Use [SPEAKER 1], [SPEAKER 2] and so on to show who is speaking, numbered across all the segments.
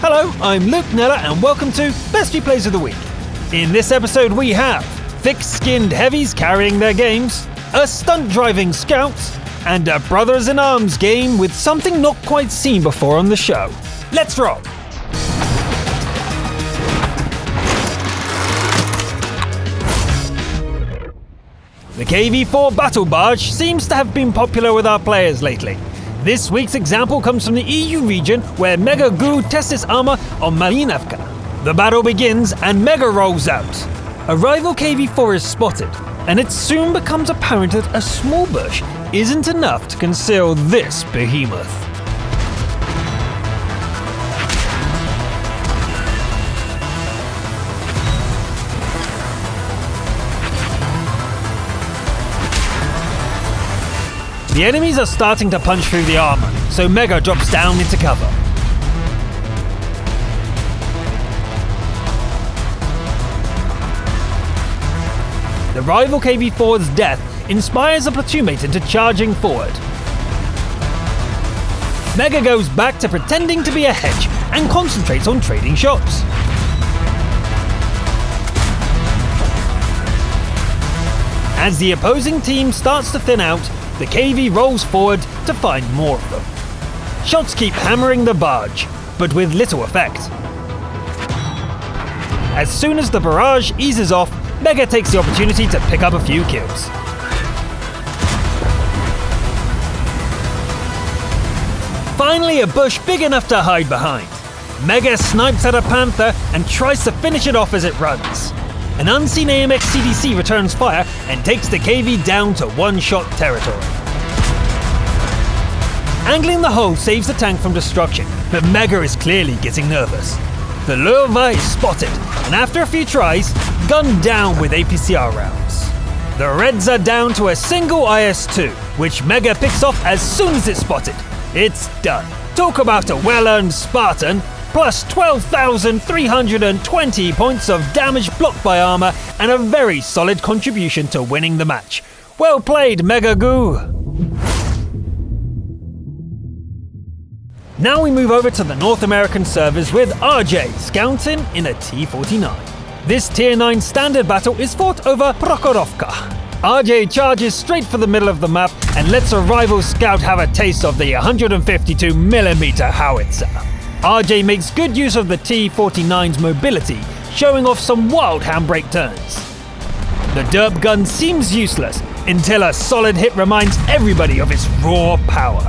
[SPEAKER 1] Hello, I'm Luke Neller and welcome to Best Replays of the Week. In this episode we have thick-skinned heavies carrying their games, a stunt-driving scout, and a brothers-in-arms game with something not quite seen before on the show. Let's roll! The KV-4 Battle Barge seems to have been popular with our players lately. This week's example comes from the EU region where Mega Goo tests its armor on Malinavka. The battle begins and Mega rolls out. A rival KV-4 is spotted, and it soon becomes apparent that a small bush isn't enough to conceal this behemoth. The enemies are starting to punch through the armor, so Mega drops down into cover. The rival KV-4's death inspires a platoon mate into charging forward. Mega goes back to pretending to be a hedge and concentrates on trading shots. As the opposing team starts to thin out, the KV rolls forward to find more of them. Shots keep hammering the barge, but with little effect. As soon as the barrage eases off, Mega takes the opportunity to pick up a few kills. Finally, a bush big enough to hide behind. Mega snipes at a panther and tries to finish it off as it runs. An unseen AMX CDC returns fire and takes the KV down to one-shot territory. Angling the hull saves the tank from destruction, but Mega is clearly getting nervous. The Lurva is spotted, and after a few tries, gunned down with APCR rounds. The Reds are down to a single IS-2, which Mega picks off as soon as it's spotted. It's done. Talk about a well-earned Spartan, plus 12,320 points of damage blocked by armor, and a very solid contribution to winning the match. Well played, Mega Goo! Now we move over to the North American servers with RJ scouting in a T-49. This Tier 9 standard battle is fought over Prokhorovka. RJ charges straight for the middle of the map and lets a rival scout have a taste of the 152mm howitzer. RJ makes good use of the T-49's mobility, showing off some wild handbrake turns. The derp gun seems useless until a solid hit reminds everybody of its raw power.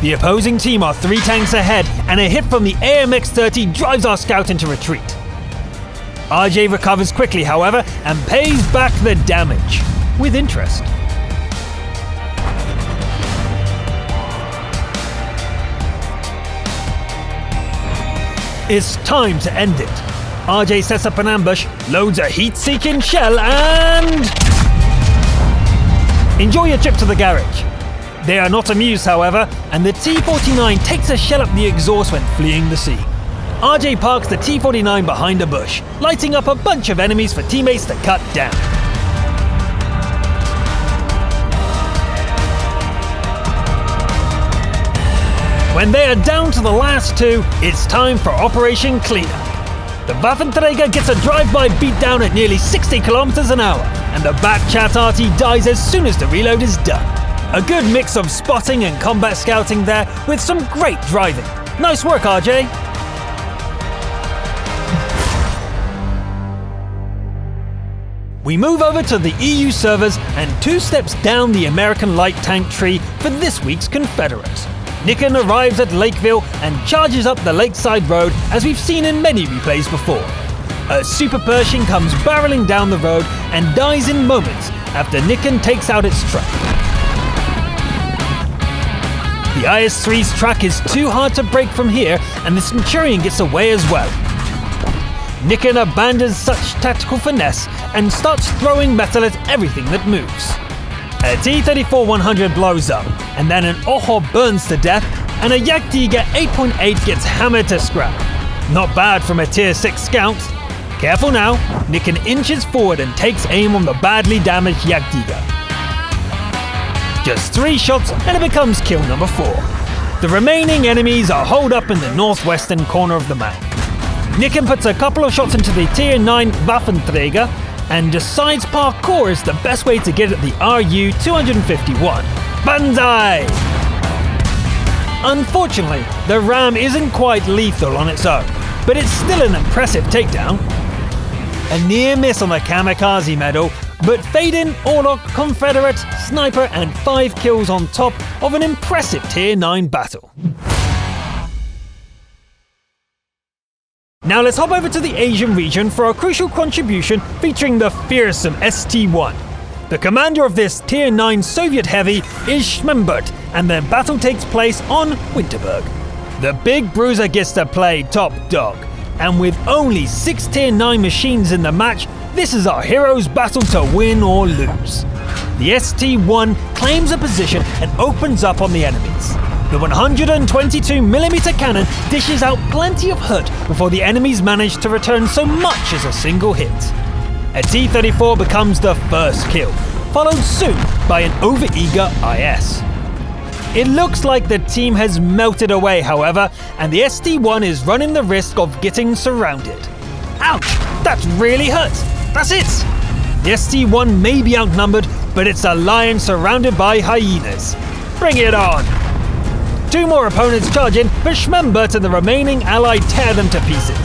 [SPEAKER 1] The opposing team are 3 tanks ahead, and a hit from the AMX-30 drives our scout into retreat. RJ recovers quickly, however, and pays back the damage with interest. It's time to end it. RJ sets up an ambush, loads a heat-seeking shell, and enjoy your trip to the garage. They are not amused, however, and the T-49 takes a shell up the exhaust when fleeing the scene. RJ parks the T-49 behind a bush, lighting up a bunch of enemies for teammates to cut down. When they are down to the last 2, it's time for Operation Cleanup. The Waffenträger gets a drive-by beatdown at nearly 60 km an hour, and the backchat RT dies as soon as the reload is done. A good mix of spotting and combat scouting there, with some great driving. Nice work, RJ! We move over to the EU servers and 2 steps down the American light tank tree for this week's Confederate. Nicken arrives at Lakeville and charges up the lakeside road as we've seen in many replays before. A Super Pershing comes barreling down the road and dies in moments after Nicken takes out its truck. The IS-3's track is too hard to break from here, and the Centurion gets away as well. Nicken abandons such tactical finesse and starts throwing metal at everything that moves. A T-34-100 blows up, and then an Oho burns to death, and a Jagdtiger 8.8 gets hammered to scrap. Not bad from a Tier 6 scout. Careful now, Nicken inches forward and takes aim on the badly damaged Jagdtiger. Just 3 shots and it becomes kill number 4. The remaining enemies are holed up in the northwestern corner of the map. Nicken puts a couple of shots into the Tier 9 Waffenträger and decides parkour is the best way to get at the RU-251. Banzai! Unfortunately, the ram isn't quite lethal on its own, but it's still an impressive takedown. A near miss on the Kamikaze medal, but Faden, Orlok, Confederate, Sniper and 5 kills on top of an impressive Tier 9 battle. Now let's hop over to the Asian region for a crucial contribution featuring the fearsome ST-1. The commander of this Tier 9 Soviet heavy is Schmembert, and their battle takes place on Winterberg. The big bruiser gets to play top dog, and with only 6 Tier 9 machines in the match, this is our hero's battle to win or lose. The ST-1 claims a position and opens up on the enemies. The 122mm cannon dishes out plenty of hurt before the enemies manage to return so much as a single hit. A T-34 becomes the first kill, followed soon by an overeager IS. It looks like the team has melted away, however, and the ST-1 is running the risk of getting surrounded. Ouch! That really hurts! That's it! The ST-1 may be outnumbered, but it's a lion surrounded by hyenas. Bring it on! 2 more opponents charge in, but Schmembert and the remaining ally tear them to pieces.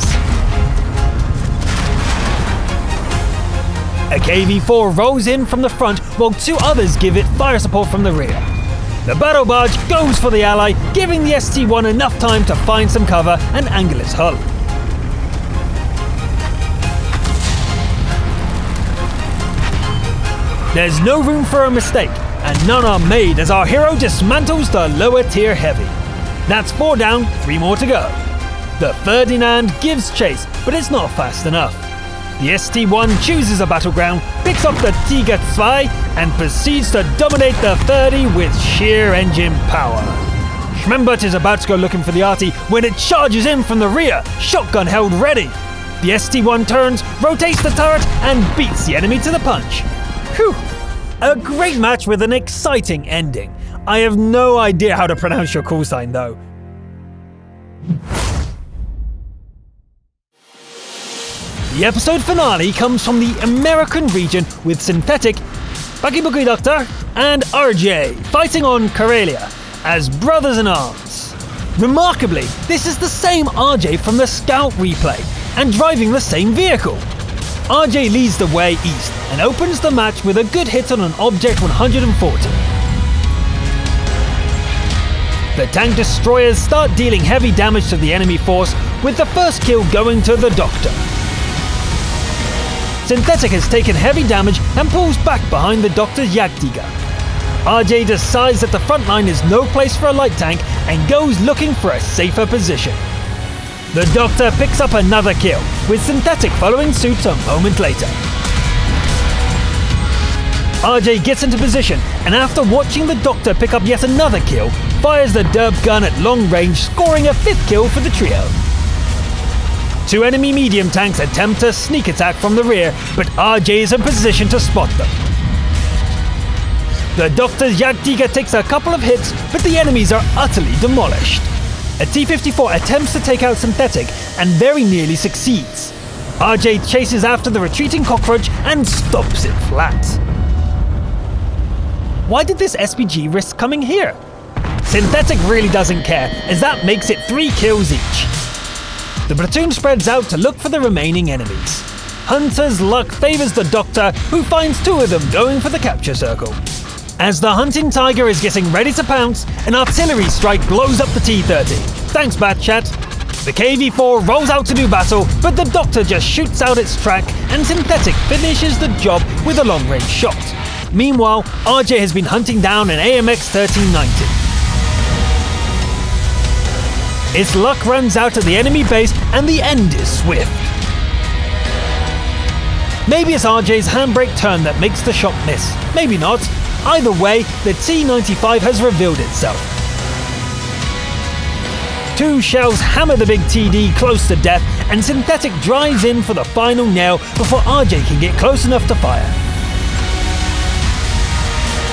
[SPEAKER 1] A KV-4 rolls in from the front while 2 others give it fire support from the rear. The battle barge goes for the ally, giving the ST-1 enough time to find some cover and angle its hull. There's no room for a mistake, and none are made as our hero dismantles the lower tier heavy. That's 4 down, 3 more to go. The Ferdinand gives chase, but it's not fast enough. The ST-1 chooses a battleground, picks up the Tiger 2 and proceeds to dominate the 30 with sheer engine power. Schmembert is about to go looking for the arty when it charges in from the rear, shotgun held ready. The ST-1 turns, rotates the turret and beats the enemy to the punch. Whew! A great match with an exciting ending. I have no idea how to pronounce your call sign though. The episode finale comes from the American region with Synthetic, Bakibuki Doctor, and RJ fighting on Karelia as brothers in arms. Remarkably, this is the same RJ from the Scout replay and driving the same vehicle. RJ leads the way east and opens the match with a good hit on an Object 140. The tank destroyers start dealing heavy damage to the enemy force, with the first kill going to the Doctor. Synthetic has taken heavy damage and pulls back behind the Doctor's Jagdtiger. RJ decides that the front line is no place for a light tank and goes looking for a safer position. The Doctor picks up another kill, with Synthetic following suit a moment later. RJ gets into position, and after watching the Doctor pick up yet another kill, fires the derp gun at long range, scoring a 5th kill for the trio. 2 enemy medium tanks attempt a sneak attack from the rear, but RJ is in position to spot them. The Doctor's Jagdtiger takes a couple of hits, but the enemies are utterly demolished. A T-54 attempts to take out Synthetic and very nearly succeeds. RJ chases after the retreating cockroach and stops it flat. Why did this SPG risk coming here? Synthetic really doesn't care, as that makes it 3 kills each. The platoon spreads out to look for the remaining enemies. Hunter's luck favors the Doctor, who finds 2 of them going for the capture circle. As the hunting tiger is getting ready to pounce, an artillery strike blows up the T-30. Thanks, Batchat. The KV-4 rolls out to do battle, but the Doctor just shoots out its track and Synthetic finishes the job with a long-range shot. Meanwhile, RJ has been hunting down an AMX 1390. Its luck runs out at the enemy base and the end is swift. Maybe it's RJ's handbrake turn that makes the shot miss, maybe not. Either way, the T-95 has revealed itself. 2 shells hammer the big TD close to death, and Synthetic drives in for the final nail before RJ can get close enough to fire.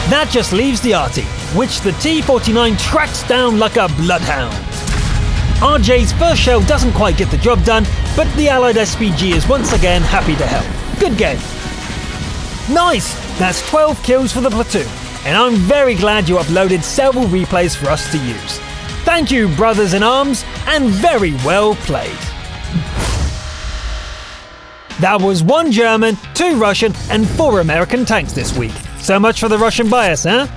[SPEAKER 1] That just leaves the arty, which the T-49 tracks down like a bloodhound. RJ's first shell doesn't quite get the job done, but the Allied SPG is once again happy to help. Good game. Nice! That's 12 kills for the platoon, and I'm very glad you uploaded several replays for us to use. Thank you, brothers in arms, and very well played. That was 1 German, 2 Russian, and 4 American tanks this week. So much for the Russian bias, huh?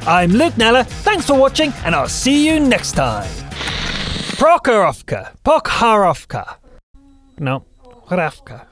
[SPEAKER 1] I'm Luke Neller, thanks for watching, and I'll see you next time. Prokhorovka. No. Ravka.